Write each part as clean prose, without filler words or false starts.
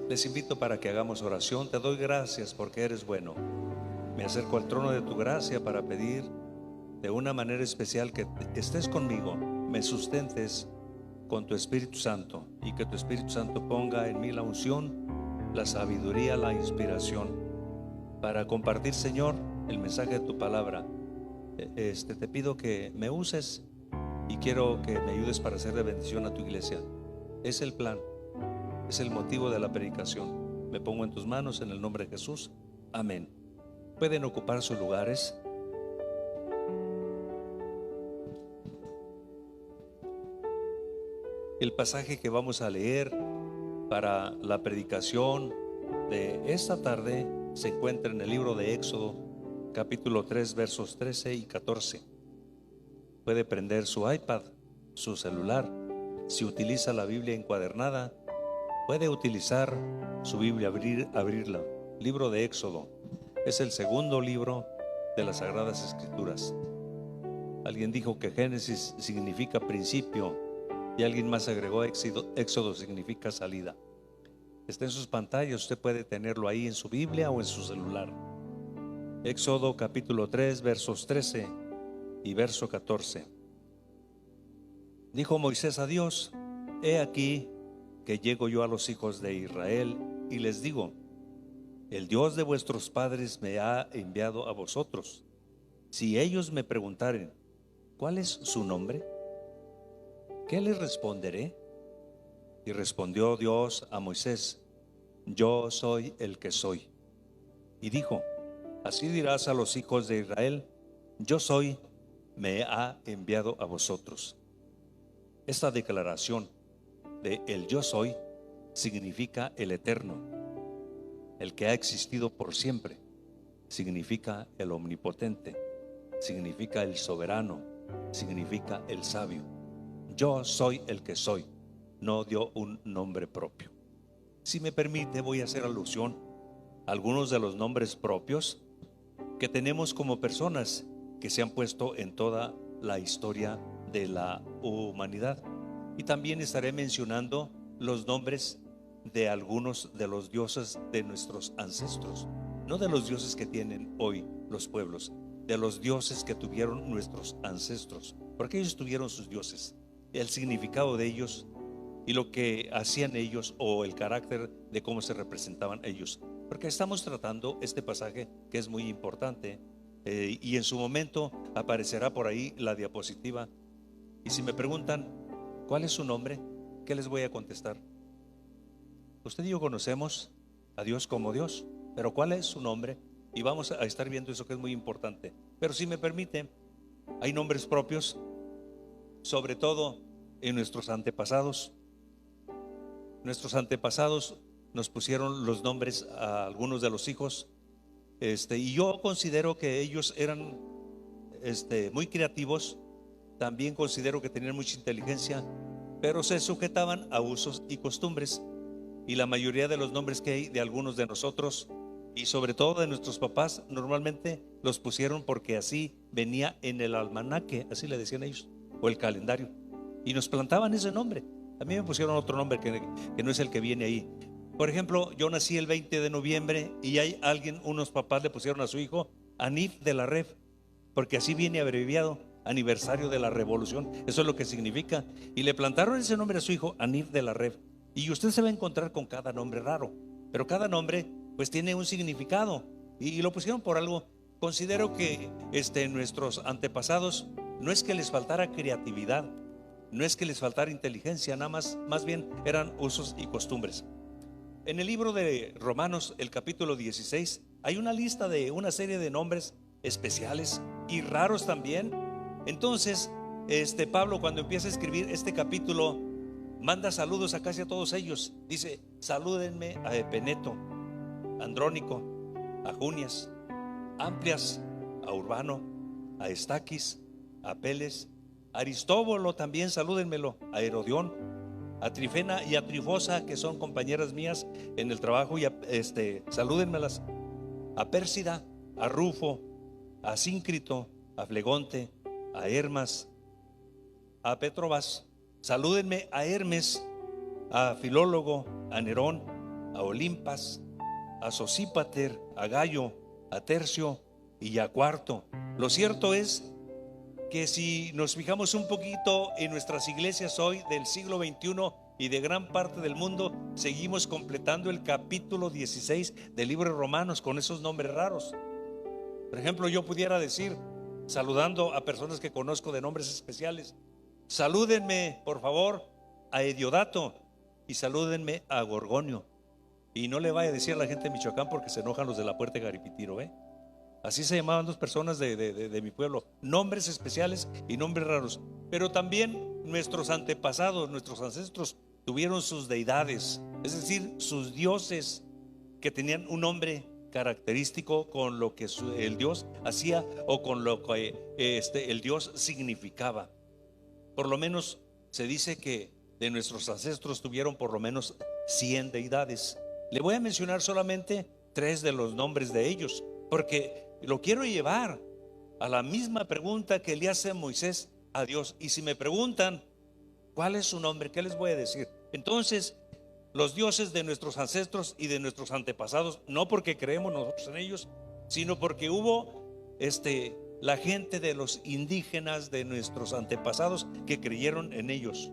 Les invito para que hagamos oración. Te doy gracias porque eres bueno. Me acerco al trono de tu gracia para pedir de una manera especial que estés conmigo, me sustentes con tu Espíritu Santo y que tu Espíritu Santo ponga en mí la unción, la sabiduría, la inspiración para compartir, Señor, el mensaje de tu palabra. Te pido que me uses y quiero que me ayudes para hacer de bendición a tu iglesia. Es el plan, es el motivo de la predicación. Me pongo en tus manos en el nombre de Jesús. Amén. Pueden ocupar sus lugares. El pasaje que vamos a leer para la predicación de esta tarde se encuentra en el libro de Éxodo, capítulo 3, versos 13 y 14. Puede prender su iPad, su celular. Si utiliza la Biblia encuadernada, puede utilizar su Biblia, abrirla. Libro de Éxodo es el segundo libro de las Sagradas Escrituras. Alguien dijo que Génesis significa principio y alguien más agregó Éxodo significa salida. Está en sus pantallas, usted puede tenerlo ahí en su Biblia o en su celular. Éxodo capítulo 3, versos 13 y verso 14. Dijo Moisés a Dios: he aquí que llego yo a los hijos de Israel y les digo: el Dios de vuestros padres me ha enviado a vosotros. Si ellos me preguntaren: ¿cuál es su nombre?, ¿qué les responderé? Y respondió Dios a Moisés: yo soy el que soy. Y dijo: así dirás a los hijos de Israel: yo soy, me ha enviado a vosotros. Esta declaración de el yo soy significa el eterno, el que ha existido por siempre. Significa el omnipotente, significa el soberano, significa el sabio. Yo soy el que soy. No dio un nombre propio. Si me permite, voy a hacer alusión a algunos de los nombres propios que tenemos como personas que se han puesto en toda la historia de la humanidad. Y también estaré mencionando los nombres de algunos de los dioses de nuestros ancestros, no de los dioses que tienen hoy los pueblos, de los dioses que tuvieron nuestros ancestros, porque ellos tuvieron sus dioses, el significado de ellos y lo que hacían ellos o el carácter de cómo se representaban ellos, porque estamos tratando este pasaje que es muy importante, y en su momento aparecerá por ahí la diapositiva. Y si me preguntan ¿cuál es su nombre?, ¿qué les voy a contestar? Usted y yo conocemos a Dios como Dios, pero ¿cuál es su nombre? Y vamos a estar viendo eso que es muy importante. Pero si me permite, hay nombres propios, sobre todo en nuestros antepasados. Nuestros antepasados nos pusieron los nombres a algunos de los hijos, y yo considero que ellos eran muy creativos. También considero que tenían mucha inteligencia, pero se sujetaban a usos y costumbres. Y la mayoría de los nombres que hay de algunos de nosotros, y sobre todo de nuestros papás, normalmente los pusieron porque así venía en el almanaque, así le decían ellos, o el calendario, y nos plantaban ese nombre. A mí me pusieron otro nombre que no es el que viene ahí. Por ejemplo, yo nací el 20 de noviembre y hay unos papás le pusieron a su hijo Anif de la Rev, porque así viene abreviado, aniversario de la revolución. Eso es lo que significa. Y le plantaron ese nombre a su hijo, Anif de la Rev. Y usted se va a encontrar con cada nombre raro, pero cada nombre pues tiene un significado, y lo pusieron por algo. Considero que nuestros antepasados no es que les faltara creatividad, no es que les faltara inteligencia, nada más bien eran usos y costumbres. En el libro de Romanos, el capítulo 16, hay una lista de una serie de nombres especiales y raros también. Entonces, Pablo, cuando empieza a escribir este capítulo, manda saludos a casi a todos ellos. Dice: salúdenme a Epeneto, a Andrónico, a Junias, Amplias, a Urbano, a Estaquis, a Peles, a Aristóbulo también salúdenmelo, a Herodión, a Trifena y a Trifosa, que son compañeras mías en el trabajo, y salúdenmelas, a Pérsida, a Rufo, a Síncrito, a Flegonte, a Hermas, a Petrobas. Salúdenme a Hermes, a Filólogo, a Nerón, a Olimpas, a Sosípater, a Gallo, a Tercio y a Cuarto. Lo cierto es que si nos fijamos un poquito en nuestras iglesias hoy del siglo XXI y de gran parte del mundo, seguimos completando el capítulo 16 del libro de Romanos con esos nombres raros. Por ejemplo, yo pudiera decir, saludando a personas que conozco de nombres especiales: salúdenme por favor a Ediodato y salúdenme a Gorgonio. Y no le vaya a decir a la gente de Michoacán, porque se enojan los de la Puerta de Garipitiro, Así se llamaban dos personas de mi pueblo, nombres especiales y nombres raros. Pero también nuestros antepasados, nuestros ancestros tuvieron sus deidades, es decir, sus dioses, que tenían un nombre característico con lo que el Dios hacía o con lo que el Dios significaba. Por lo menos se dice que de nuestros ancestros tuvieron por lo menos 100 deidades. Le voy a mencionar solamente 3 de los nombres de ellos, porque lo quiero llevar a la misma pregunta que le hace Moisés a Dios. Y si me preguntan cuál es su nombre, ¿qué les voy a decir? Entonces, los dioses de nuestros ancestros y de nuestros antepasados, no porque creemos nosotros en ellos, sino porque hubo la gente de los indígenas de nuestros antepasados que creyeron en ellos.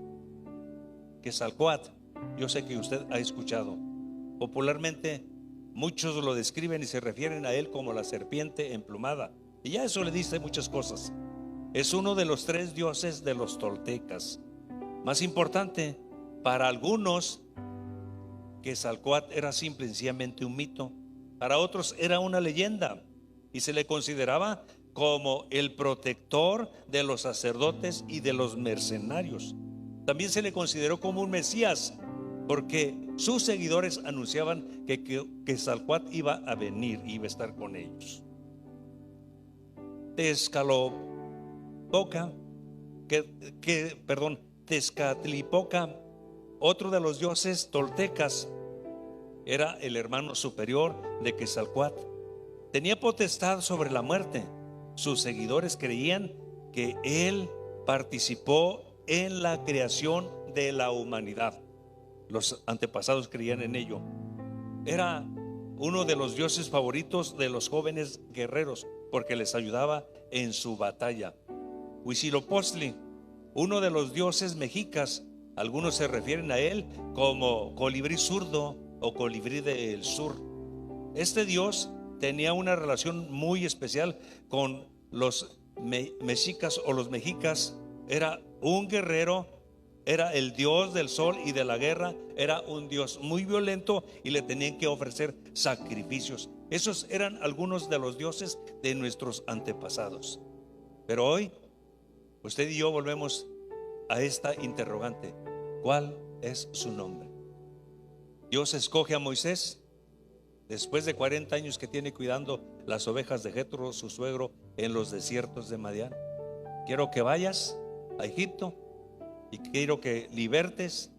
Quetzalcóatl, yo sé que usted ha escuchado. Popularmente muchos lo describen y se refieren a él como la serpiente emplumada, y ya eso le dice muchas cosas. Es uno de los 3 dioses de los toltecas. Más importante, para algunos Quetzalcóatl era simple y sencillamente un mito. Para otros era una leyenda y se le consideraba como el protector de los sacerdotes y de los mercenarios. También se le consideró como un Mesías, porque sus seguidores anunciaban que Quetzalcóatl iba a venir, iba a estar con ellos. Tezcatlipoca, otro de los dioses toltecas, era el hermano superior de Quetzalcóatl. Tenía potestad sobre la muerte. Sus seguidores creían que él participó en la creación de la humanidad. Los antepasados creían en ello. Era uno de los dioses favoritos de los jóvenes guerreros, porque les ayudaba en su batalla. Huitzilopochtli, uno de los dioses mexicas, algunos se refieren a él como colibrí zurdo o colibrí del sur. Este dios tenía una relación muy especial con los mexicas o los mexicas. Era un guerrero, era el dios del sol y de la guerra, era un dios muy violento y le tenían que ofrecer sacrificios. Esos eran algunos de los dioses de nuestros antepasados. Pero hoy usted y yo volvemos a esta interrogante: ¿cuál es su nombre? Dios escoge a Moisés después de 40 años que tiene cuidando las ovejas de Jetro, su suegro, en los desiertos de Madián. Quiero que vayas a Egipto y quiero que libertes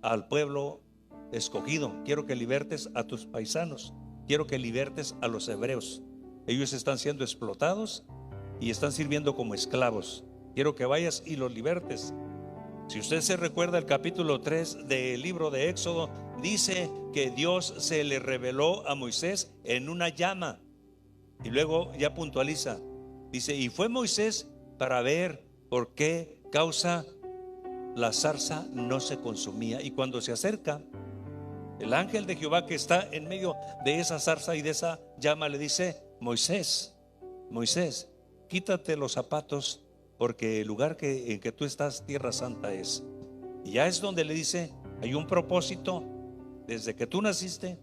al pueblo escogido. Quiero que libertes a tus paisanos. Quiero que libertes a los hebreos. Ellos están siendo explotados y están sirviendo como esclavos. Quiero que vayas y los libertes. Si usted se recuerda, el capítulo 3 del libro de Éxodo dice que Dios se le reveló a Moisés en una llama, y luego ya puntualiza, dice: y fue Moisés para ver por qué causa la zarza no se consumía. Y cuando se acerca, el ángel de Jehová que está en medio de esa zarza y de esa llama le dice: Moisés, Moisés, quítate los zapatos, porque el lugar en que tú estás, tierra santa es. Y ya es donde le dice: hay un propósito desde que tú naciste,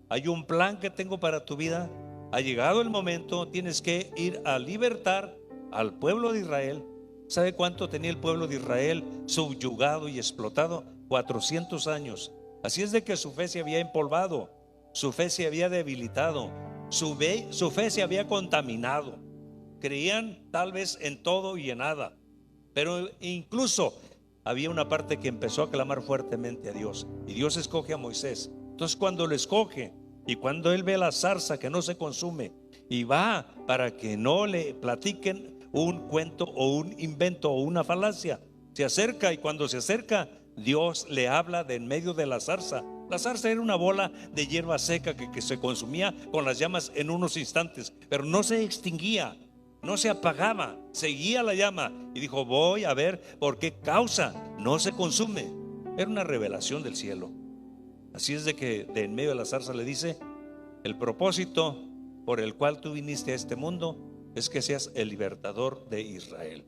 hay un plan que tengo para tu vida. Ha llegado el momento, tienes que ir a libertar al pueblo de Israel. ¿Sabe cuánto tenía el pueblo de Israel subyugado y explotado? 400 años. Así es de que su fe se había empolvado, su fe se había debilitado, su fe se había contaminado. Creían tal vez en todo y en nada, pero incluso había una parte que empezó a clamar fuertemente a Dios, y Dios escoge a Moisés. Entonces, cuando lo escoge y cuando él ve la zarza que no se consume y va para que no le platiquen un cuento o un invento o una falacia, se acerca, y cuando se acerca, Dios le habla de en medio de la zarza La zarza era una bola de hierba seca que se consumía con las llamas en unos instantes, pero no se extinguía, no se apagaba, seguía la llama. Y dijo: voy a ver por qué causa no se consume. Era una revelación del cielo. Así es de que de en medio de la zarza le dice: el propósito por el cual tú viniste a este mundo es que seas el libertador de Israel.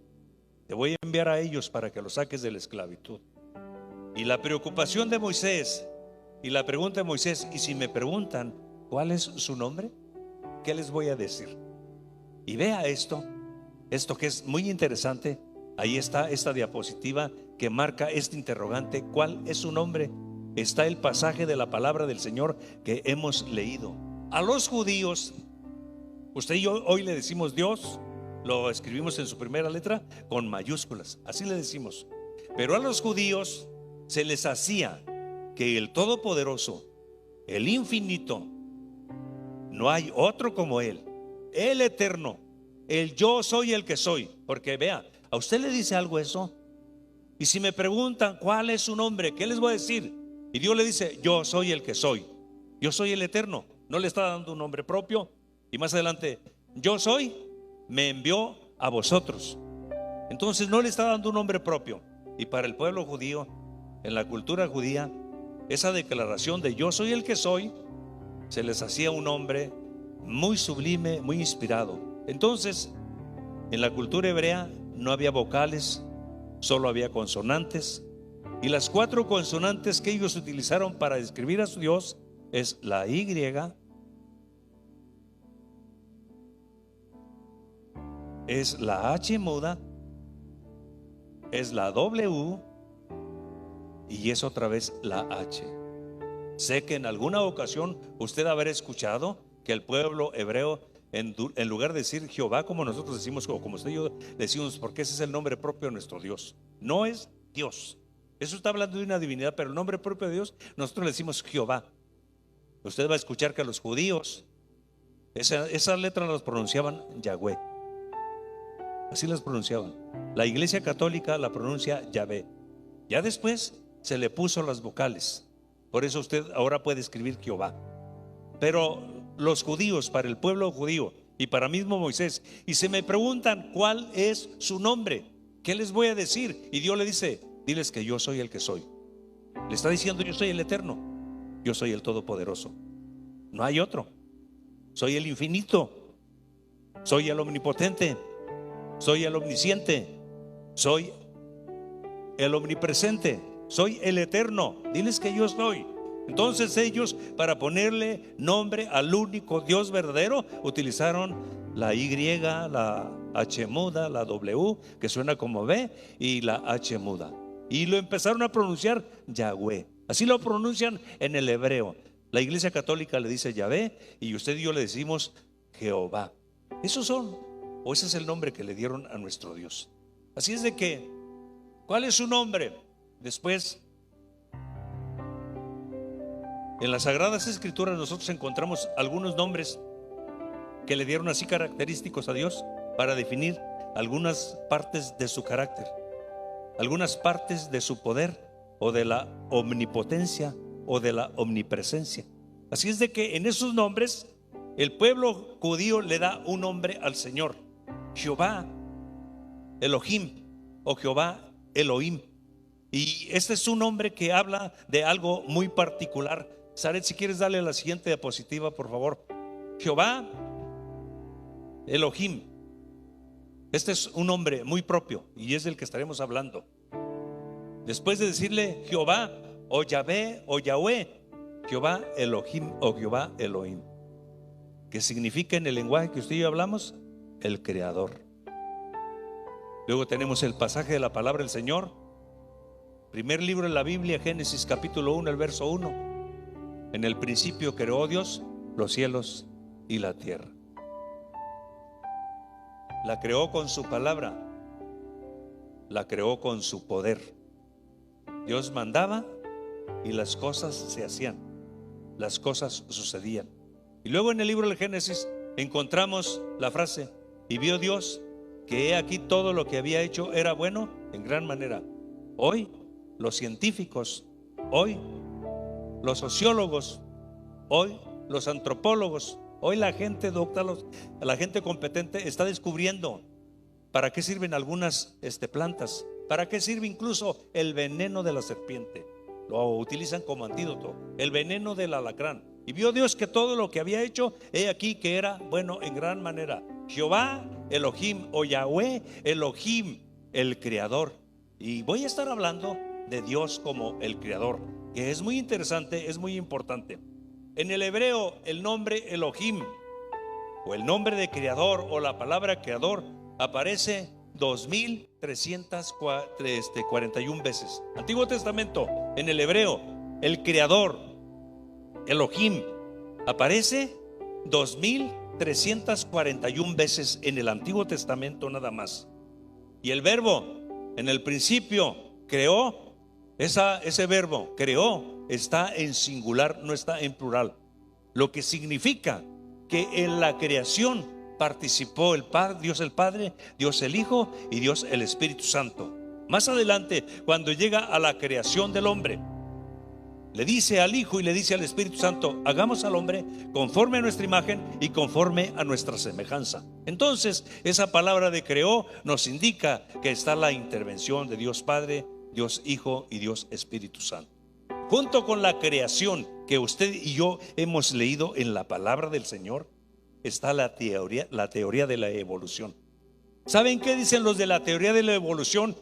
Te voy a enviar a ellos para que los saques de la esclavitud. Y la preocupación de Moisés y la pregunta de Moisés: y si me preguntan cuál es su nombre, ¿qué les voy a decir? Y vea esto que es muy interesante. Ahí está esta diapositiva que marca este interrogante: ¿cuál es su nombre? Está el pasaje de la palabra del Señor que hemos leído. A los judíos, usted y yo hoy le decimos Dios, lo escribimos en su primera letra con mayúsculas, así le decimos. Pero a los judíos se les hacía que el Todopoderoso, el infinito, no hay otro como Él, el eterno, el yo soy el que soy. Porque vea, a usted le dice algo eso, y si me preguntan cuál es su nombre, ¿qué les voy a decir? Y Dios le dice: yo soy el que soy, yo soy el eterno. No le está dando un nombre propio. Y más adelante: yo soy, me envió a vosotros. Entonces no le está dando un nombre propio. Y para el pueblo judío, en la cultura judía, esa declaración de yo soy el que soy se les hacía un nombre muy sublime, muy inspirado. Entonces, en la cultura hebrea no había vocales, solo había consonantes. Y las 4 consonantes que ellos utilizaron para describir a su Dios es la Y, es la H muda, es la W y es otra vez la H. Sé que en alguna ocasión usted habrá escuchado que el pueblo hebreo, en lugar de decir Jehová como nosotros decimos, o como usted y yo decimos, porque ese es el nombre propio de nuestro Dios, no es Dios. Eso está hablando de una divinidad, pero el nombre propio de Dios nosotros le decimos Jehová. Usted va a escuchar que a los judíos esas letras las pronunciaban Yahweh, así las pronunciaban. La Iglesia Católica la pronuncia Yahvé. Ya después se le puso las vocales, por eso usted ahora puede escribir Jehová. Pero los judíos, para el pueblo judío y para mismo Moisés, y se me preguntan cuál es su nombre, ¿qué les voy a decir? Y Dios le dice: diles que yo soy el que soy. Le está diciendo: yo soy el eterno, yo soy el todopoderoso, no hay otro. Soy el infinito, soy el omnipotente, soy el omnisciente, soy el omnipresente, soy el eterno. Diles que yo soy. Entonces ellos, para ponerle nombre al único Dios verdadero, utilizaron la Y, la H muda, la W, que suena como B, y la H muda, y lo empezaron a pronunciar Yahweh. Así lo pronuncian en el hebreo. La Iglesia Católica le dice Yahvé, y usted y yo le decimos Jehová. Esos son, o ese es el nombre que le dieron a nuestro Dios. Así es de que, ¿cuál es su nombre? Después, en las Sagradas Escrituras nosotros encontramos algunos nombres que le dieron así característicos a Dios para definir algunas partes de su carácter, algunas partes de su poder, o de la omnipotencia, o de la omnipresencia. Así es de que en esos nombres el pueblo judío le da un nombre al Señor: Jehová Elohim, o Jehová Elohim. Y este es un nombre que habla de algo muy particular. Saret, si quieres darle la siguiente diapositiva, por favor. Jehová Elohim, este es un nombre muy propio y es del que estaremos hablando. Después de decirle Jehová o Yahvé o Yahweh, Jehová Elohim o Jehová Elohim, que significa en el lenguaje que usted y yo hablamos, el creador. Luego tenemos el pasaje de la palabra del Señor, primer libro de la Biblia, Génesis capítulo 1, el verso 1. En el principio creó Dios los cielos y la tierra. La creó con su palabra, la creó con su poder. Dios mandaba y las cosas se hacían, las cosas sucedían. Y luego en el libro del Génesis encontramos la frase: y vio Dios que he aquí todo lo que había hecho era bueno en gran manera. Hoy los científicos, hoy los sociólogos, hoy los antropólogos, hoy la gente docta, la gente competente está descubriendo para qué sirven algunas plantas, para qué sirve incluso el veneno de la serpiente. Lo utilizan como antídoto, el veneno del alacrán. Y vio Dios que todo lo que había hecho, he aquí que era bueno en gran manera. Jehová Elohim, o Yahweh Elohim, el creador. Y voy a estar hablando de Dios como el creador, que es muy interesante, es muy importante. En el hebreo, el nombre Elohim, o el nombre de creador, o la palabra creador, aparece 2341 veces. Antiguo Testamento, en el hebreo, el creador, Elohim, aparece 2341 veces en el Antiguo Testamento nada más. Y el verbo, en el principio, creó, ese verbo, creó, está en singular, no está en plural. Lo que significa que en la creación participó Dios el Padre, Dios el Hijo y Dios el Espíritu Santo. Más adelante, cuando llega a la creación del hombre, le dice al Hijo y le dice al Espíritu Santo: hagamos al hombre conforme a nuestra imagen y conforme a nuestra semejanza. Entonces, esa palabra de creó nos indica que está la intervención de Dios Padre, Dios Hijo y Dios Espíritu Santo. Junto con la creación que usted y yo hemos leído en la palabra del Señor, está la teoría de la evolución. ¿Saben qué dicen los de la teoría de la evolución?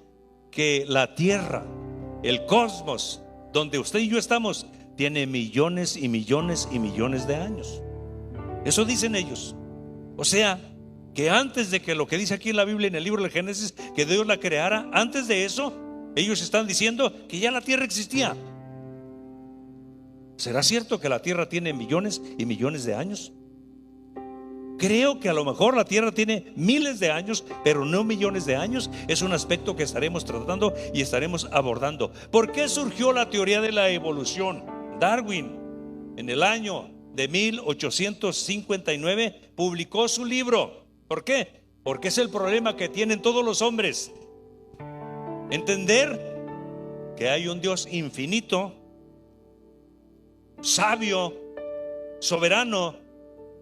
Que la tierra, el cosmos, donde usted y yo estamos, tiene millones y millones y millones de años. Eso dicen ellos. O sea, que antes de que lo que dice aquí en la Biblia, en el libro del Génesis, que Dios la creara, antes de eso, ellos están diciendo que ya la tierra existía. ¿Será cierto que la tierra tiene millones y millones de años? Creo que a lo mejor la tierra tiene miles de años, pero no millones de años. Es un aspecto que estaremos tratando y estaremos abordando. ¿Por qué surgió la teoría de la evolución? Darwin, en el año de 1859, publicó su libro. ¿Por qué? Porque es el problema que tienen todos los hombres: entender que hay un Dios infinito, sabio, soberano,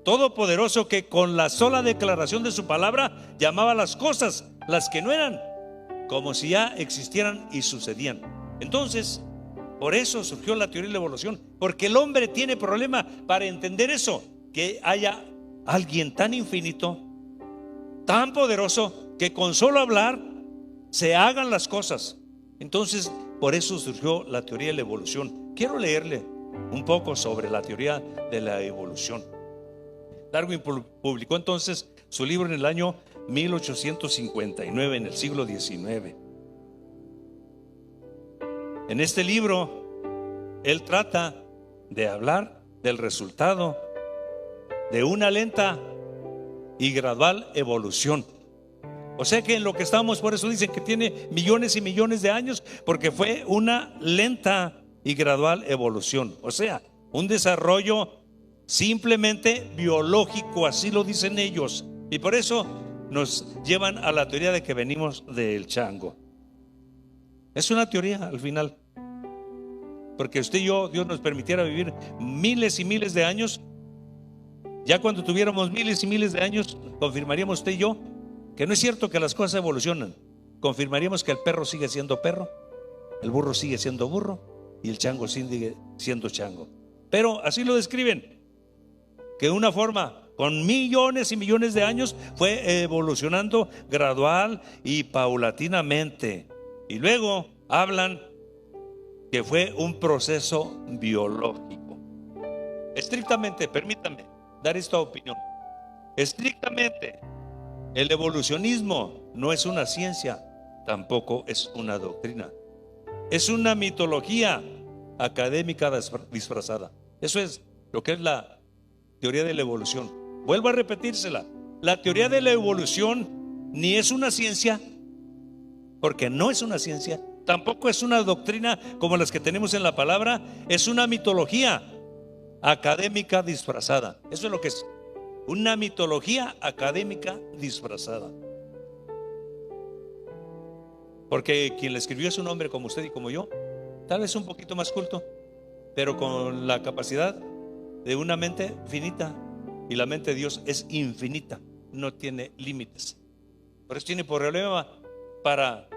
todopoderoso, que con la sola declaración de su palabra llamaba las cosas, las que no eran, como si ya existieran y sucedían. Entonces, por eso surgió la teoría de la evolución, porque el hombre tiene problema para entender eso, que haya alguien tan infinito, tan poderoso, que con solo hablar se hagan las cosas. Entonces, por eso surgió la teoría de la evolución. Quiero leerle un poco sobre la teoría de la evolución. Darwin publicó entonces su libro en el año 1859, en el siglo XIX. En este libro, él trata de hablar del resultado de una lenta y gradual evolución. O sea que en lo que estamos, por eso dicen que tiene millones y millones de años, porque fue una lenta y gradual evolución. O sea, un desarrollo simplemente biológico, así lo dicen ellos. Y por eso nos llevan a la teoría de que venimos del chango. Es una teoría al final, porque usted y yo, Dios nos permitiera vivir miles y miles de años. Ya cuando tuviéramos miles y miles de años, confirmaríamos usted y yo que no es cierto que las cosas evolucionan. Confirmaríamos que el perro sigue siendo perro, el burro sigue siendo burro y el chango sigue siendo chango. Pero así lo describen, que de una forma, con millones y millones de años, fue evolucionando gradual y paulatinamente. Y luego hablan que fue un proceso biológico. Estrictamente, permítanme dar esta opinión. Estrictamente, el evolucionismo no es una ciencia, tampoco es una doctrina. Es una mitología académica disfrazada. Eso es lo que es la teoría de la evolución. Vuelvo a repetírsela: la teoría de la evolución ni es una ciencia, porque no es una ciencia, tampoco es una doctrina como las que tenemos en la palabra. Es una mitología académica disfrazada. Eso es lo que es, una mitología académica disfrazada. Porque quien le escribió es un hombre como usted y como yo, tal vez un poquito más culto, pero con la capacidad de una mente finita. Y la mente de Dios es infinita, no tiene límites. Por eso tiene problema para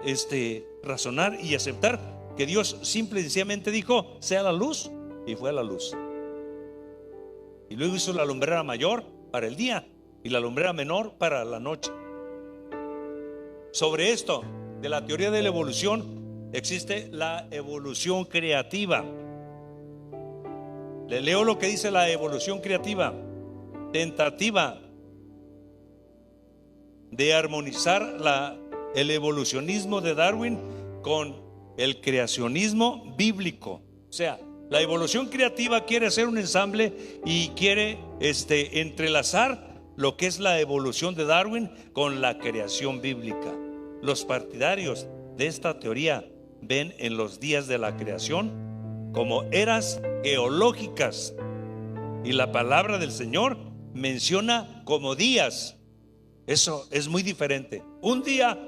razonar y aceptar que Dios simple y sencillamente dijo: sea la luz, y fue la luz. Y luego hizo la lumbrera mayor para el día y la lumbrera menor para la noche. Sobre esto de la teoría de la evolución existe la evolución creativa. Le leo lo que dice la evolución creativa: tentativa de armonizar el evolucionismo de Darwin con el creacionismo bíblico. O sea, la evolución creativa quiere hacer un ensamble y quiere entrelazar lo que es la evolución de Darwin con la creación bíblica. Los partidarios de esta teoría ven en los días de la creación como eras geológicas, y la palabra del Señor menciona como días. Eso es muy diferente. Un día,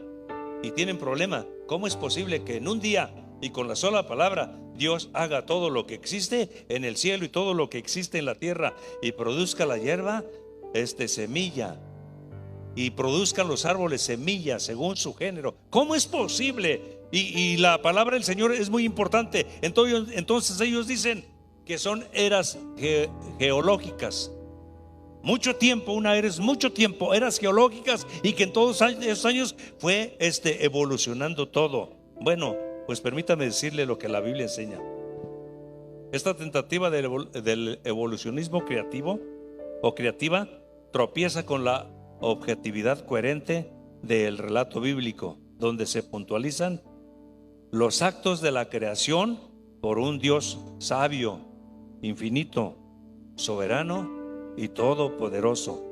y tienen problema. ¿Cómo es posible que en un día y con la sola palabra Dios haga todo lo que existe en el cielo y todo lo que existe en la tierra, y produzca la hierba semilla, y produzcan los árboles semillas según su género? ¿Cómo es posible? Y la palabra del Señor es muy importante. Entonces ellos dicen que son eras geológicas. Mucho tiempo, una era es mucho tiempo, eras geológicas, y que en todos esos años fue evolucionando todo. Bueno, pues permítame decirle lo que la Biblia enseña. Esta tentativa del evolucionismo creativo o creativa tropieza con la objetividad coherente del relato bíblico, donde se puntualizan los actos de la creación por un Dios sabio, infinito, soberano y todopoderoso.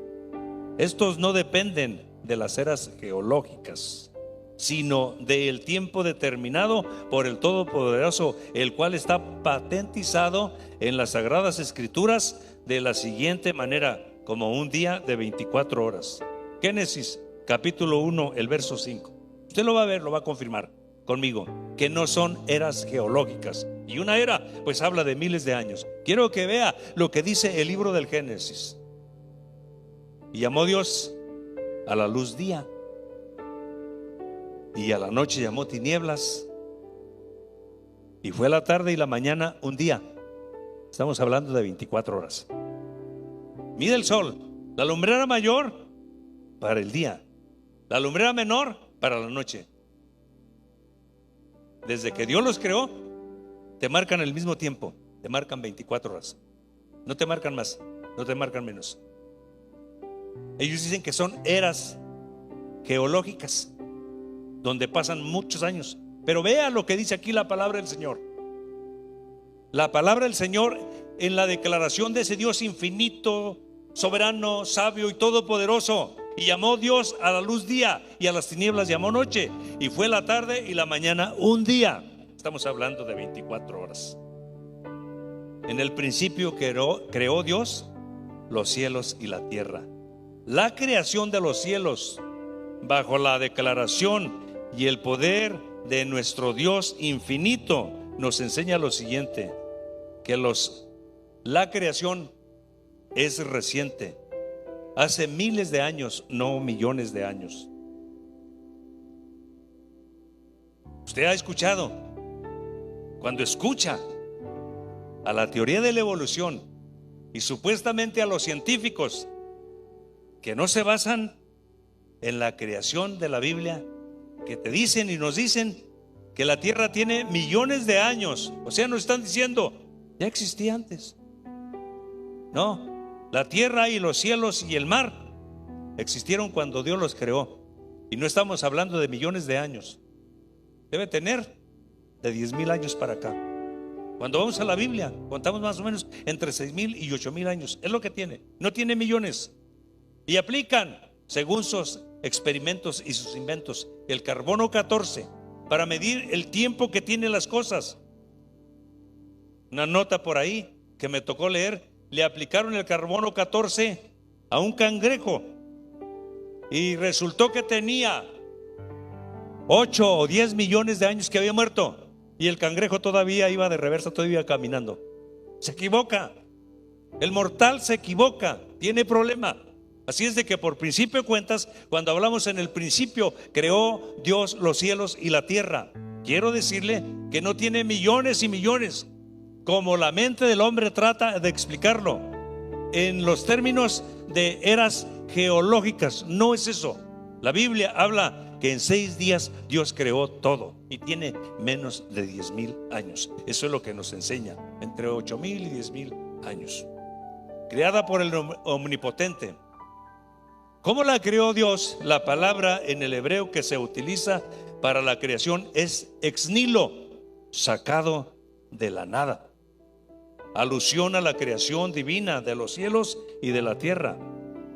Estos no dependen de las eras geológicas, sino del tiempo determinado por el Todopoderoso, el cual está patentizado en las Sagradas Escrituras de la siguiente manera: como un día de 24 horas. Génesis capítulo 1, el verso 5. Usted lo va a ver, lo va a confirmar conmigo, que no son eras geológicas. Y una era, pues habla de miles de años. Quiero que vea lo que dice el libro del Génesis. Y llamó Dios a la luz día, y a la noche llamó tinieblas, y fue la tarde y la mañana un día. Estamos hablando de 24 horas. Mide el sol, la lumbrera mayor para el día, la lumbrera menor para la noche. Desde que Dios los creó, te marcan el mismo tiempo, te marcan 24 horas. No te marcan más, no te marcan menos. Ellos dicen que son eras geológicas, donde pasan muchos años. Pero vea lo que dice aquí la palabra del Señor. La palabra del Señor en la declaración de ese Dios infinito, soberano, sabio y todopoderoso. Y llamó Dios a la luz día, y a las tinieblas llamó noche, y fue la tarde y la mañana un día. Estamos hablando de 24 horas. En el principio creó Dios los cielos y la tierra. La creación de los cielos, bajo la declaración y el poder de nuestro Dios infinito, nos enseña lo siguiente: que la creación es reciente, hace miles de años, no millones de años. Usted ha escuchado, cuando escucha a la teoría de la evolución y supuestamente a los científicos que no se basan en la creación de la Biblia, que te dicen y nos dicen que la tierra tiene millones de años. O sea, nos están diciendo, ya existía antes. No, la tierra y los cielos y el mar existieron cuando Dios los creó, y no estamos hablando de millones de años. Debe tener de 10,000 años para acá. Cuando vamos a la Biblia, contamos más o menos entre 6,000 y 8,000 años. Es lo que tiene, no tiene millones. Y aplican, según sus experimentos y sus inventos, el carbono 14 para medir el tiempo que tienen las cosas. Una nota por ahí que me tocó leer: le aplicaron el carbono 14 a un cangrejo, y resultó que tenía 8 o 10 millones de años que había muerto, y el cangrejo todavía iba de reversa, todavía iba caminando. Se equivoca. El mortal se equivoca, tiene problema. Así es de que por principio de cuentas, cuando hablamos en el principio, creó Dios los cielos y la tierra. Quiero decirle que no tiene millones y millones, como la mente del hombre trata de explicarlo, en los términos de eras geológicas. No es eso. La Biblia habla que en 6 días Dios creó todo y tiene menos de 10,000 años. Eso es lo que nos enseña, entre 8,000 y 10,000 años. Creada por el omnipotente. ¿Cómo la creó Dios? La palabra en el hebreo que se utiliza para la creación es ex nihilo, sacado de la nada. Alusión a la creación divina de los cielos y de la tierra.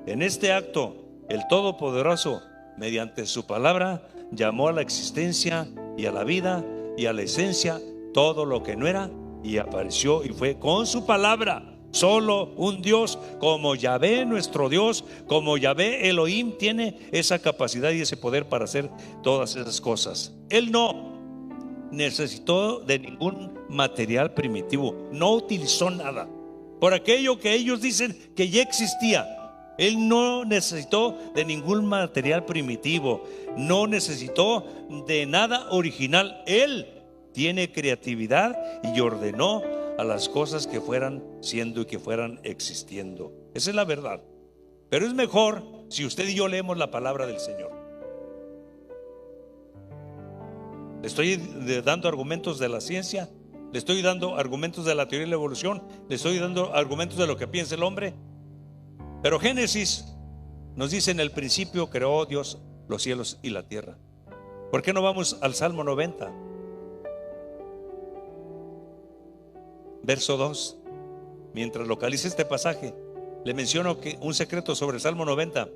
En este acto, el Todopoderoso, mediante su palabra, llamó a la existencia y a la vida y a la esencia todo lo que no era, y apareció y fue con su palabra. Solo un Dios como Yahvé, nuestro Dios, como Yahvé Elohim, tiene esa capacidad y ese poder para hacer todas esas cosas. Él no necesitó de ningún material primitivo, no utilizó nada. Por aquello que ellos dicen que ya existía, Él no necesitó de ningún material primitivo, no necesitó de nada original. Él tiene creatividad y ordenó a las cosas que fueran siendo y que fueran existiendo. Esa es la verdad. Pero es mejor si usted y yo leemos la palabra del Señor. Le estoy dando argumentos de la ciencia, le estoy dando argumentos de la teoría de la evolución, le estoy dando argumentos de lo que piensa el hombre. Pero Génesis nos dice: en el principio creó Dios los cielos y la tierra. ¿Por qué no vamos al Salmo 90? Verso 2. Mientras localice este pasaje, le menciono que un secreto sobre el Salmo 90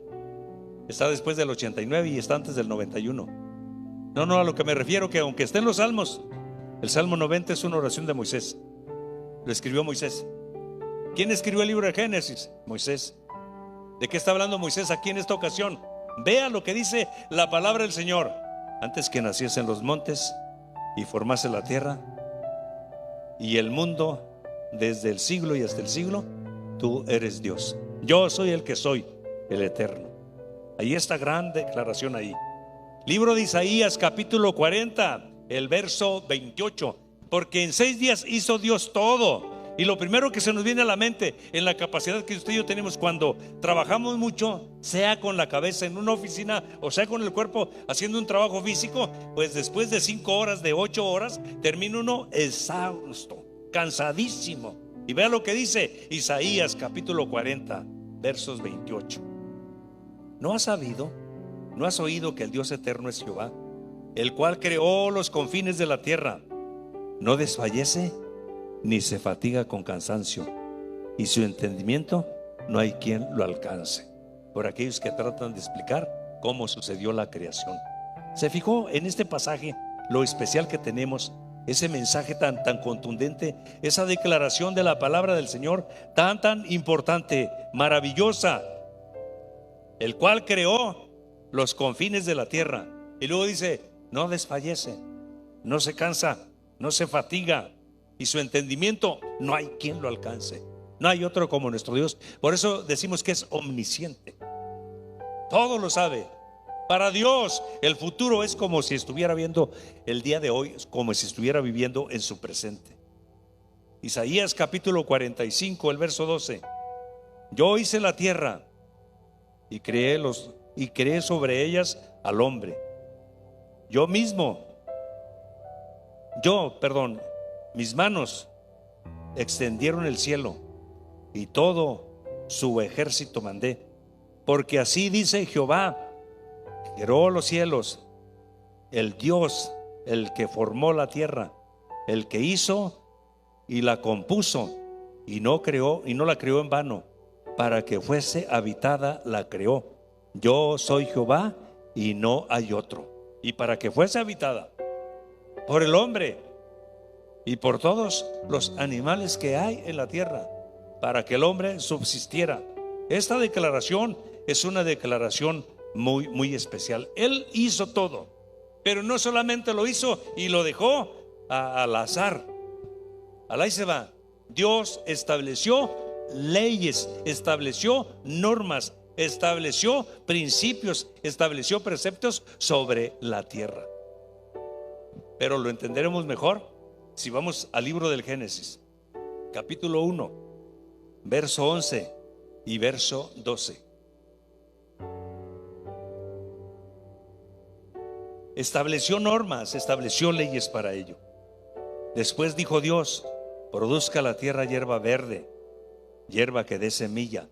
está después del 89 y está antes del 91. No, a lo que me refiero, que aunque esté en los Salmos, el Salmo 90 es una oración de Moisés. Lo escribió Moisés. ¿Quién escribió el libro de Génesis? Moisés. ¿De qué está hablando Moisés aquí en esta ocasión? Vea lo que dice la palabra del Señor: antes que naciesen los montes y formase la tierra y el mundo, desde el siglo y hasta el siglo, tú eres Dios. Yo soy el que soy, el eterno. Ahí está gran declaración ahí. Libro de Isaías, capítulo 40, el verso 28. Porque en 6 días hizo Dios todo. Y lo primero que se nos viene a la mente, en la capacidad que usted y yo tenemos cuando trabajamos mucho, sea con la cabeza en una oficina o sea con el cuerpo haciendo un trabajo físico, pues después de 5 horas, de 8 horas, termina uno exhausto, cansadísimo. Y vea lo que dice Isaías capítulo 40, versos 28. ¿No has sabido, no has oído que el Dios eterno es Jehová, el cual creó los confines de la tierra? No desfallece ni se fatiga con cansancio, y su entendimiento no hay quien lo alcance. Por aquellos que tratan de explicar cómo sucedió la creación. ¿Se fijó en este pasaje lo especial que tenemos? Ese mensaje tan contundente, esa declaración de la palabra del Señor tan importante, maravillosa, el cual creó los confines de la tierra. Y luego dice: no desfallece, no se cansa, no se fatiga, y su entendimiento no hay quien lo alcance. No hay otro como nuestro Dios. Por eso decimos que es omnisciente, todo lo sabe. Para Dios el futuro es como si estuviera viendo el día de hoy, como si estuviera viviendo en su presente. Isaías capítulo 45, el verso 12. Yo hice la tierra y creé sobre ellas al hombre. Mis manos extendieron el cielo y todo su ejército mandé. Porque así dice Jehová, creó los cielos, el Dios, el que formó la tierra, el que hizo y la compuso, y no la creó en vano. Para que fuese habitada la creó. Yo soy Jehová y no hay otro. Y para que fuese habitada por el hombre y por todos los animales que hay en la tierra, para que el hombre subsistiera. Esta declaración es una declaración muy especial. Él hizo todo, pero no solamente lo hizo y lo dejó al azar, al ahí se va. Dios estableció leyes, estableció normas, estableció principios, estableció preceptos sobre la tierra. Pero lo entenderemos mejor si vamos al libro del Génesis, capítulo 1, verso 11 y verso 12. Estableció normas, estableció leyes para ello. Después dijo Dios: produzca la tierra hierba verde, hierba que dé semilla.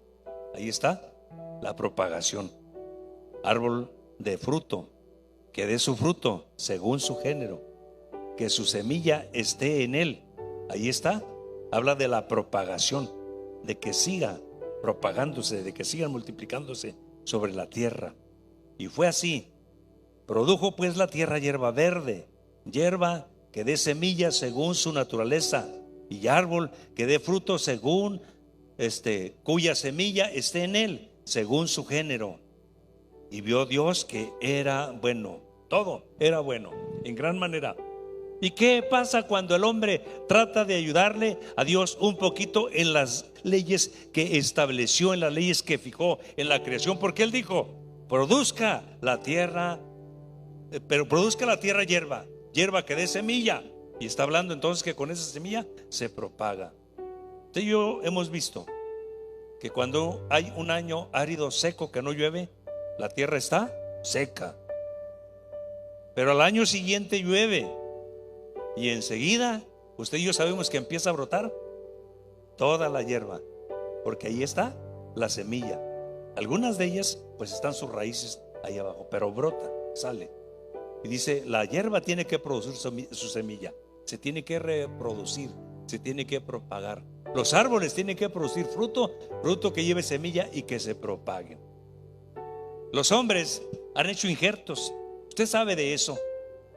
Ahí está la propagación. Árbol de fruto, que dé su fruto según su género, que su semilla esté en él. Ahí está. Habla de la propagación, de que siga propagándose, de que sigan multiplicándose sobre la tierra. Y fue así. Produjo pues la tierra hierba verde, hierba que dé semilla según su naturaleza, y árbol que dé fruto según cuya semilla esté en él, según su género. Y vio Dios que era bueno. Todo era bueno en gran manera. ¿Y qué pasa cuando el hombre trata de ayudarle a Dios un poquito en las leyes que estableció, en las leyes que fijó en la creación? Porque él dijo: produzca la tierra, pero produzca la tierra hierba, hierba que dé semilla. Y está hablando entonces que con esa semilla se propaga. Usted y yo hemos visto que cuando hay un año árido, seco, que no llueve, la tierra está seca. Pero al año siguiente llueve, y enseguida usted y yo sabemos que empieza a brotar toda la hierba, porque ahí está la semilla. Algunas de ellas pues están sus raíces ahí abajo, pero brota, sale. Y dice: la hierba tiene que producir su semilla, se tiene que reproducir, se tiene que propagar. Los árboles tienen que producir fruto, fruto que lleve semilla y que se propaguen. Los hombres han hecho injertos. Usted sabe de eso,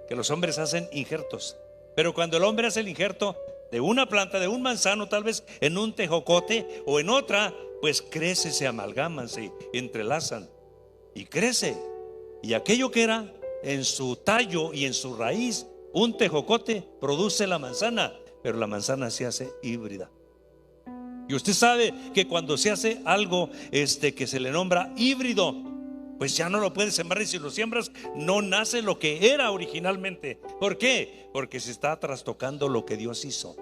que los hombres hacen injertos. Pero cuando el hombre hace el injerto de una planta, de un manzano, tal vez en un tejocote o en otra, pues crece, se amalgaman, se entrelazan y crece. Y aquello que era en su tallo y en su raíz un tejocote produce la manzana, pero la manzana se hace híbrida. Y usted sabe que cuando se hace algo que se le nombra híbrido, pues ya no lo puedes sembrar, y si lo siembras no nace lo que era originalmente. ¿Por qué? Porque se está trastocando lo que Dios hizo.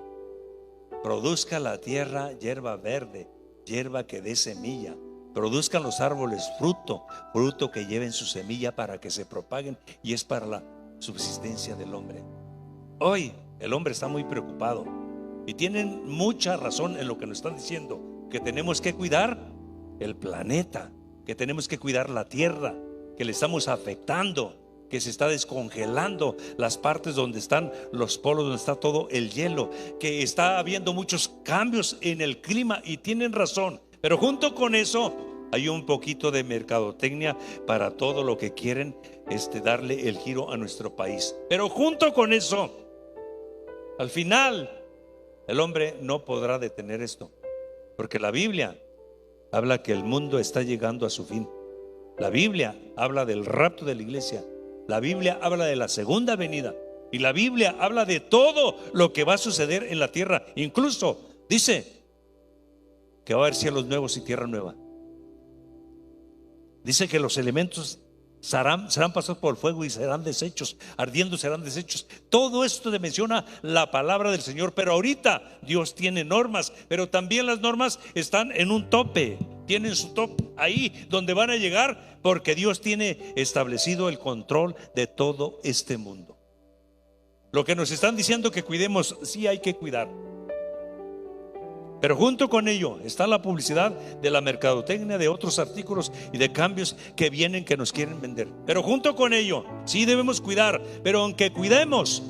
Produzca la tierra hierba verde, hierba que dé semilla. Produzcan los árboles fruto, fruto que lleven su semilla para que se propaguen, y es para la subsistencia del hombre. Hoy el hombre está muy preocupado y tienen mucha razón en lo que nos están diciendo, que tenemos que cuidar el planeta, que tenemos que cuidar la tierra, que le estamos afectando, que se está descongelando las partes donde están los polos, donde está todo el hielo, que está habiendo muchos cambios en el clima, y tienen razón. Pero junto con eso hay un poquito de mercadotecnia para todo lo que quieren darle el giro a nuestro país. Pero junto con eso, al final el hombre no podrá detener esto, porque la Biblia habla que el mundo está llegando a su fin. La Biblia habla del rapto de la iglesia. La Biblia habla de la segunda venida. Y la Biblia habla de todo lo que va a suceder en la tierra. Incluso dice que va a haber cielos nuevos y tierra nueva. Dice que los elementos serán pasados por el fuego y serán deshechos, ardiendo serán deshechos. Todo esto te menciona la palabra del Señor. Pero ahorita Dios tiene normas, pero también las normas están en un tope. Tienen su top ahí donde van a llegar, porque Dios tiene establecido el control de todo este mundo. Lo que nos están diciendo que cuidemos, sí hay que cuidar, pero junto con ello está la publicidad de la mercadotecnia, de otros artículos y de cambios que vienen, que nos quieren vender. Pero junto con ello sí debemos cuidar. Pero aunque cuidemos,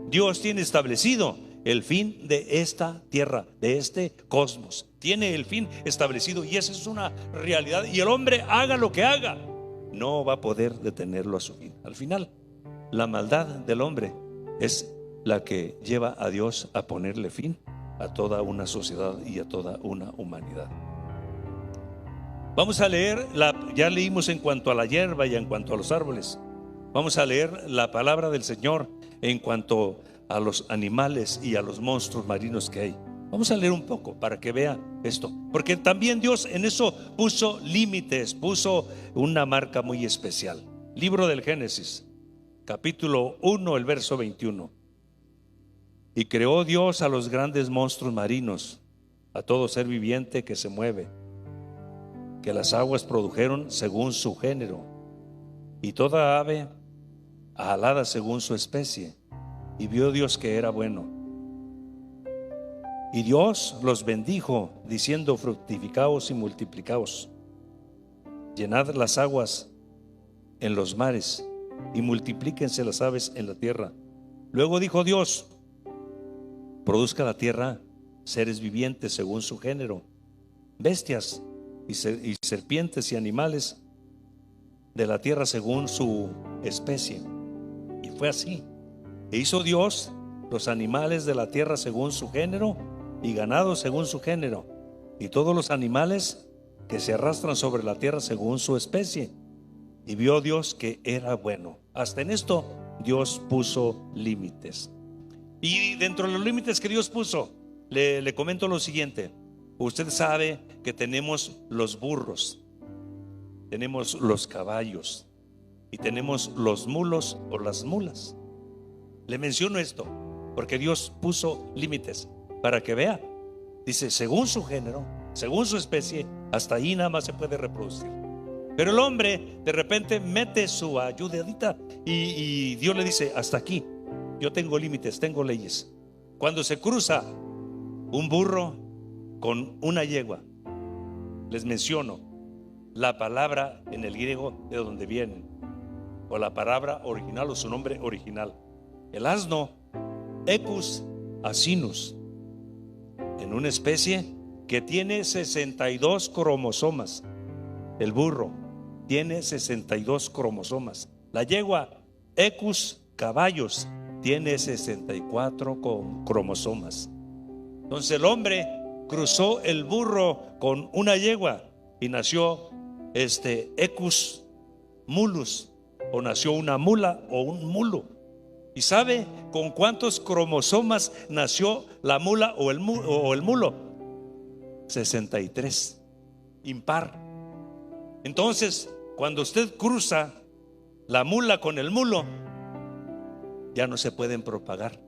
Dios tiene establecido el fin de esta tierra, de este cosmos. Tiene el fin establecido, y esa es una realidad. Y el hombre, haga lo que haga, no va a poder detenerlo a su fin. Al final, la maldad del hombre es la que lleva a Dios a ponerle fin a toda una sociedad y a toda una humanidad. Vamos a leer, ya leímos en cuanto a la hierba y en cuanto a los árboles. Vamos a leer la palabra del Señor en cuanto a los animales y a los monstruos marinos que hay. Vamos a leer un poco para que vea esto, porque también Dios en eso puso límites, puso una marca muy especial. Libro del Génesis, capítulo 1, el verso 21. Y creó Dios a los grandes monstruos marinos, a todo ser viviente que se mueve, que las aguas produjeron según su género, y toda ave alada según su especie. Y vio Dios que era bueno. Y Dios los bendijo, diciendo: fructificaos y multiplicaos, llenad las aguas en los mares, y multiplíquense las aves en la tierra. Luego dijo Dios: produzca la tierra seres vivientes según su género, bestias y serpientes y animales de la tierra según su especie. Y fue así. E hizo Dios los animales de la tierra según su género, y ganado según su género, y todos los animales que se arrastran sobre la tierra según su especie. Y vio Dios que era bueno. Hasta en esto Dios puso límites. Y dentro de los límites que Dios puso, le comento lo siguiente. Usted sabe que tenemos los burros, tenemos los caballos y tenemos los mulos o las mulas. Le menciono esto porque Dios puso límites para que vea. Dice: según su género, según su especie, hasta ahí nada más se puede reproducir. Pero el hombre de repente mete su ayudadita y Dios le dice: hasta aquí. Yo tengo límites, tengo leyes. Cuando se cruza un burro con una yegua, les menciono la palabra en el griego de donde vienen, o la palabra original o su nombre original. El asno, Equus asinus, en una especie que tiene 62 cromosomas. El burro tiene 62 cromosomas. La yegua, Equus caballos, tiene 64 cromosomas. Entonces el hombre cruzó el burro con una yegua y nació Equus mulus, o nació una mula o un mulo. ¿Y sabe con cuántos cromosomas nació la mula o el mulo? 63, impar. Entonces, cuando usted cruza la mula con el mulo, ya no se pueden propagar,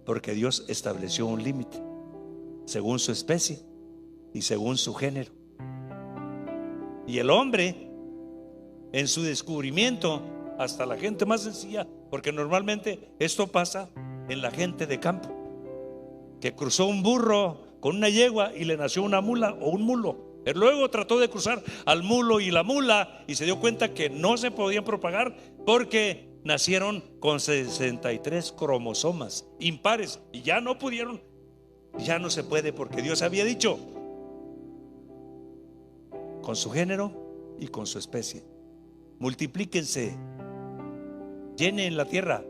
porque Dios estableció un límite según su especie y según su género. Y el hombre, en su descubrimiento, hasta la gente más sencilla, porque normalmente esto pasa en la gente de campo, que cruzó un burro con una yegua y le nació una mula o un mulo. Pero luego trató de cruzar al mulo y la mula y se dio cuenta que no se podían propagar porque nacieron con 63 cromosomas impares y ya no pudieron. Ya no se puede, porque Dios había dicho: con su género y con su especie, multiplíquense, llenen la tierra,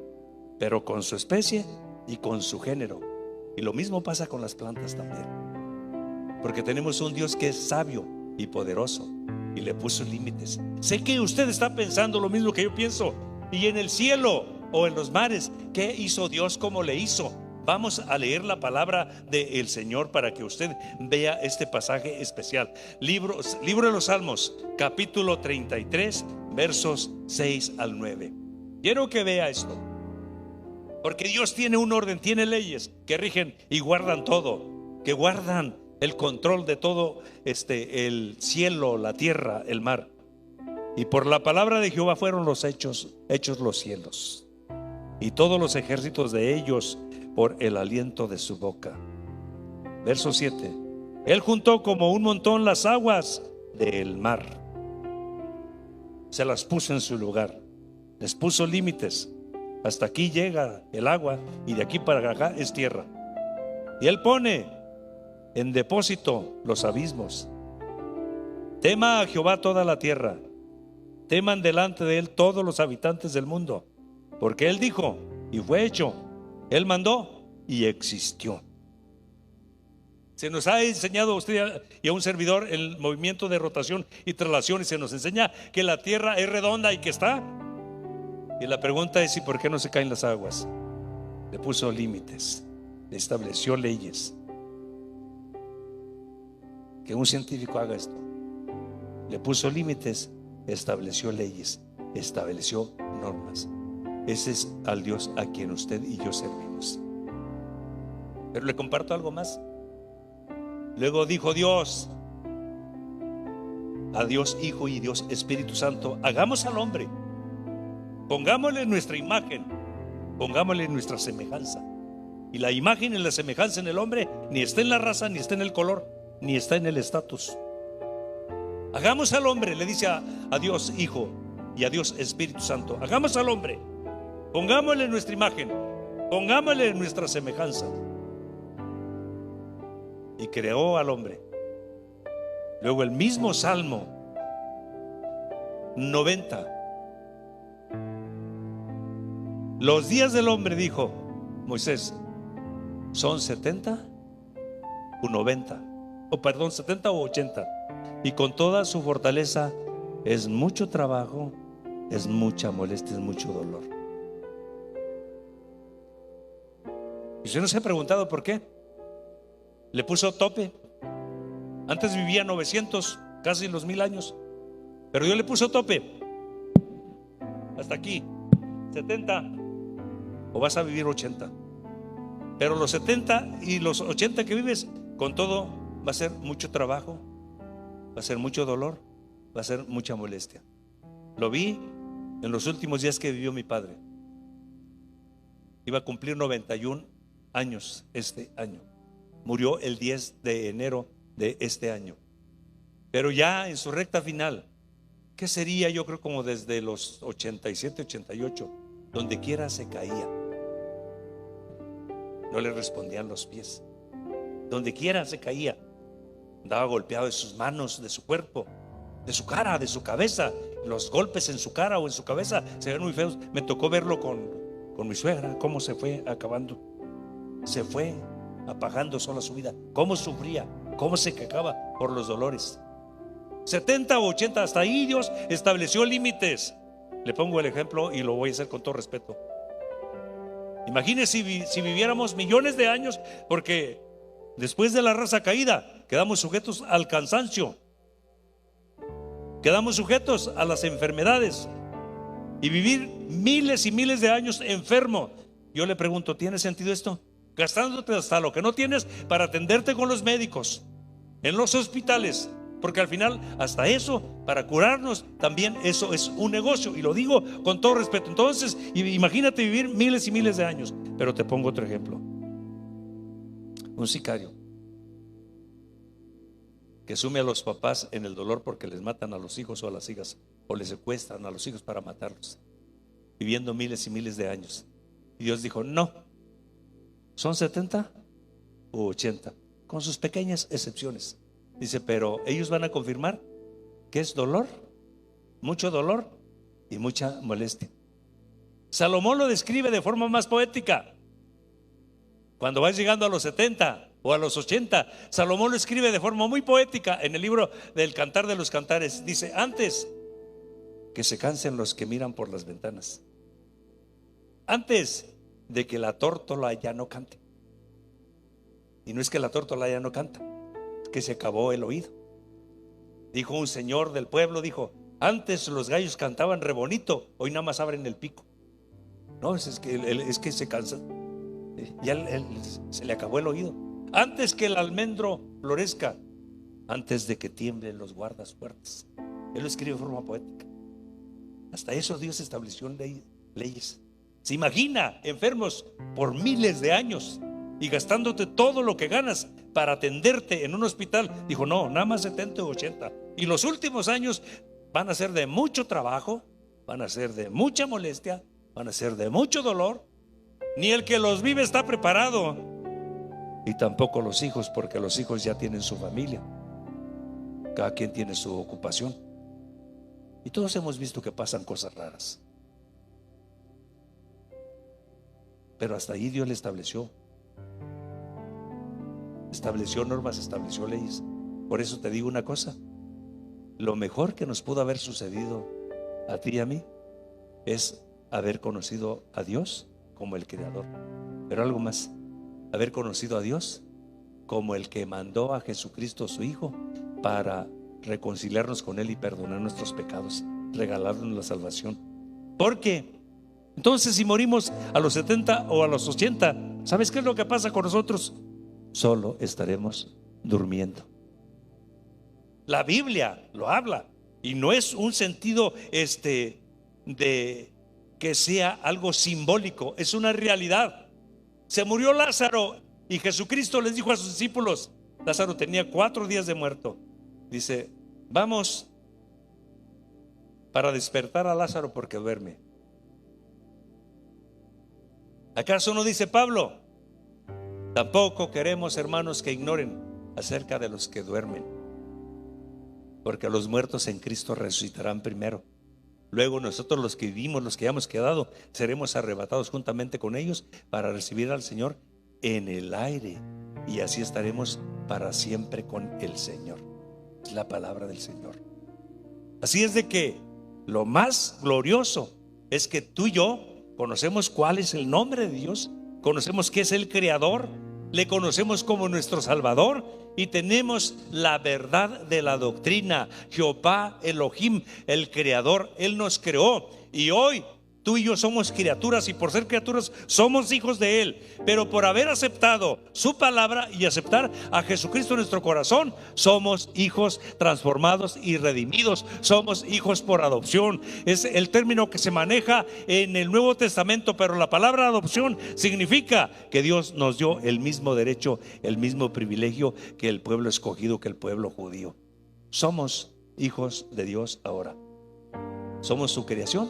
pero con su especie y con su género. Y lo mismo pasa con las plantas también, porque tenemos un Dios que es sabio y poderoso y le puso límites. Sé que usted está pensando lo mismo que yo pienso. Y en el cielo o en los mares, ¿qué hizo Dios? ¿Cómo le hizo? Vamos a leer la palabra del Señor para que usted vea este pasaje especial. Libro de los Salmos, capítulo 33, versos 6 al 9. Quiero que vea esto, porque Dios tiene un orden, tiene leyes que rigen y guardan todo, que guardan el control de todo el cielo, la tierra, el mar. Y por la palabra de Jehová fueron los hechos los cielos, y todos los ejércitos de ellos por el aliento de su boca. Verso 7. Él juntó como un montón las aguas del mar, se las puso en su lugar, les puso límites. Hasta aquí llega el agua y de aquí para acá es tierra. Y Él pone en depósito los abismos. Tema a Jehová toda la tierra, teman delante de Él todos los habitantes del mundo, porque Él dijo y fue hecho, Él mandó y existió. Se nos ha enseñado a usted y a un servidor el movimiento de rotación y traslación, y se nos enseña que la tierra es redonda y que está. Y la pregunta es: ¿y por qué no se caen las aguas? Le puso límites, le estableció leyes. que un científico haga esto. Le puso límites, estableció leyes, estableció normas. Ese es al Dios a quien usted y yo servimos. Pero le comparto algo más. Luego dijo Dios, a Dios Hijo y Dios Espíritu Santo: hagamos al hombre, pongámosle nuestra imagen, pongámosle nuestra semejanza. Y la imagen y la semejanza en el hombre ni está en la raza, ni está en el color, ni está en el estatus. Hagamos al hombre, le dice a Dios Hijo y a Dios Espíritu Santo: hagamos al hombre, pongámosle nuestra imagen, pongámosle nuestra semejanza. Y creó al hombre. Luego el mismo Salmo 90: los días del hombre, dijo Moisés, son 70 o 90, o perdón, 70 o 80, y con toda su fortaleza es mucho trabajo, es mucha molestia, es mucho dolor. ¿Y usted no se ha preguntado por qué? Le puso tope. Antes vivía 900, casi los 1000 años, pero Dios le puso tope. Hasta aquí, 70, o vas a vivir 80. Pero los 70 y los 80 que vives, con todo, va a ser mucho trabajo, va a ser mucho dolor, va a ser mucha molestia. Lo vi en los últimos días que vivió mi padre. Iba a cumplir 91 años este año. Murió el 10 de enero de este año. Pero ya en su recta final, ¿qué sería? Yo creo como desde los 87, 88, donde quiera se caía. No le respondían los pies. Donde quiera se caía. Andaba golpeado de sus manos, de su cuerpo, de su cara, de su cabeza. Los golpes en su cara o en su cabeza se ven muy feos. Me tocó verlo con mi suegra, cómo se fue acabando. Se fue apagando sola su vida. Cómo sufría, cómo se quejaba por los dolores. 70 o 80, hasta ahí Dios estableció límites. Le pongo el ejemplo y lo voy a hacer con todo respeto. Imagínese si viviéramos millones de años, porque después de la raza caída quedamos sujetos al cansancio, quedamos sujetos a las enfermedades, y vivir miles y miles de años enfermo. Yo le pregunto, ¿tiene sentido esto? Gastándote hasta lo que no tienes para atenderte con los médicos, en los hospitales, porque al final hasta eso, para curarnos, también eso es un negocio, y lo digo con todo respeto. Entonces imagínate vivir miles y miles de años. Pero te pongo otro ejemplo. Un sicario que sume a los papás en el dolor porque les matan a los hijos o a las hijas, o les secuestran a los hijos para matarlos, viviendo miles y miles de años. Y Dios dijo: no, son 70 u 80, con sus pequeñas excepciones. Dice, pero ellos van a confirmar que es dolor, mucho dolor y mucha molestia. Salomón lo describe de forma más poética. Cuando vas llegando a los 70 o a los 80, Salomón lo escribe de forma muy poética en el libro del Cantar de los Cantares. Dice: antes que se cansen los que miran por las ventanas, antes de que la tórtola ya no cante. Y no es que la tórtola ya no canta, es que se acabó el oído. Dijo un señor del pueblo, dijo: antes los gallos cantaban re bonito, hoy nada más abren el pico. No, es que se cansan, ya se le acabó el oído. Antes que el almendro florezca, antes de que tiemblen los guardas fuertes. Él lo escribe de forma poética. Hasta eso Dios estableció leyes. Se imagina enfermos por miles de años y gastándote todo lo que ganas para atenderte en un hospital. Dijo: no, nada más 70 o 80. Y los últimos años van a ser de mucho trabajo, van a ser de mucha molestia, van a ser de mucho dolor. Ni el que los vive está preparado, y tampoco los hijos, porque los hijos ya tienen su familia, cada quien tiene su ocupación, y todos hemos visto que pasan cosas raras. Pero hasta ahí Dios le estableció normas, estableció leyes. Por eso te digo una cosa: lo mejor que nos pudo haber sucedido a ti y a mí es haber conocido a Dios como el Creador. Pero algo más: haber conocido a Dios como el que mandó a Jesucristo su Hijo para reconciliarnos con Él y perdonar nuestros pecados, regalarnos la salvación. Porque entonces si morimos a los 70 o a los 80, ¿sabes qué es lo que pasa con nosotros? Solo estaremos durmiendo. La Biblia lo habla, y no es un sentido de que sea algo simbólico, es una realidad. Se murió Lázaro y Jesucristo les dijo a sus discípulos, Lázaro tenía 4 días de muerto, dice, vamos para despertar a Lázaro porque duerme. ¿Acaso no dice Pablo? Tampoco queremos, hermanos, que ignoren acerca de los que duermen, porque los muertos en Cristo resucitarán primero. Luego nosotros, los que vivimos, los que hayamos quedado, seremos arrebatados juntamente con ellos para recibir al Señor en el aire, y así estaremos para siempre con el Señor. Es la palabra del Señor. Así es de que lo más glorioso es que tú y yo conocemos cuál es el nombre de Dios, conocemos que es el Creador, le conocemos como nuestro Salvador, y tenemos la verdad de la doctrina. Jehová Elohim, el Creador, Él nos creó, y hoy tú y yo somos criaturas, y por ser criaturas somos hijos de Él. Pero por haber aceptado su palabra y aceptar a Jesucristo en nuestro corazón, somos hijos transformados y redimidos. Somos hijos por adopción. Es el término que se maneja en el Nuevo Testamento, pero la palabra adopción significa que Dios nos dio el mismo derecho, el mismo privilegio que el pueblo escogido, que el pueblo judío. Somos hijos de Dios ahora. Somos su creación.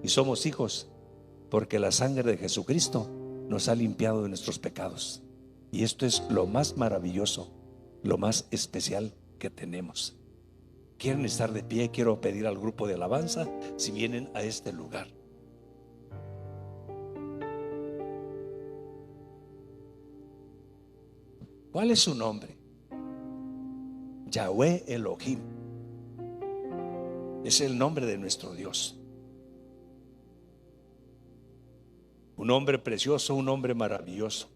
Y somos hijos porque la sangre de Jesucristo nos ha limpiado de nuestros pecados. Y esto es lo más maravilloso, lo más especial que tenemos. ¿Quieren estar de pie? Quiero pedir al grupo de alabanza si vienen a este lugar. ¿Cuál es su nombre? Yahweh Elohim. Es el nombre de nuestro Dios. Un hombre precioso, un hombre maravilloso.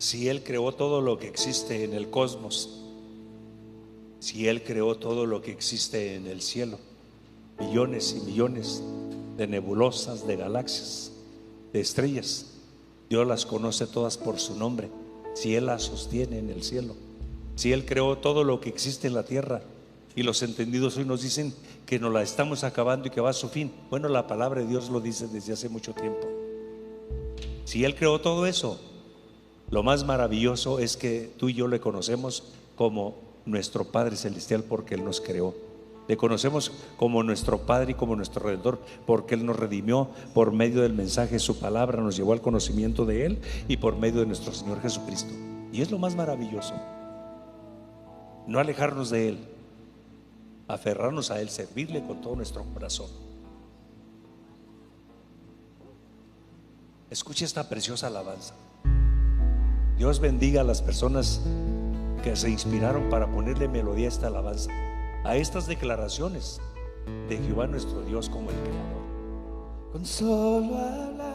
Si Él creó todo lo que existe en el cosmos, si Él creó todo lo que existe en el cielo, millones y millones de nebulosas, de galaxias, de estrellas, Dios las conoce todas por su nombre. Si Él las sostiene en el cielo, si Él creó todo lo que existe en la tierra, y los entendidos hoy nos dicen que nos la estamos acabando y que va a su fin. Bueno, la palabra de Dios lo dice desde hace mucho tiempo. Si Él creó todo eso, lo más maravilloso es que tú y yo le conocemos como nuestro Padre Celestial porque Él nos creó. Le conocemos como nuestro Padre y como nuestro Redentor porque Él nos redimió por medio del mensaje de su palabra, nos llevó al conocimiento de Él y por medio de nuestro Señor Jesucristo. Y es lo más maravilloso, no alejarnos de Él, aferrarnos a Él, servirle con todo nuestro corazón. Escuche esta preciosa alabanza. Dios bendiga a las personas que se inspiraron para ponerle melodía a esta alabanza, a estas declaraciones de Jehová nuestro Dios como el Creador. Con solo hablar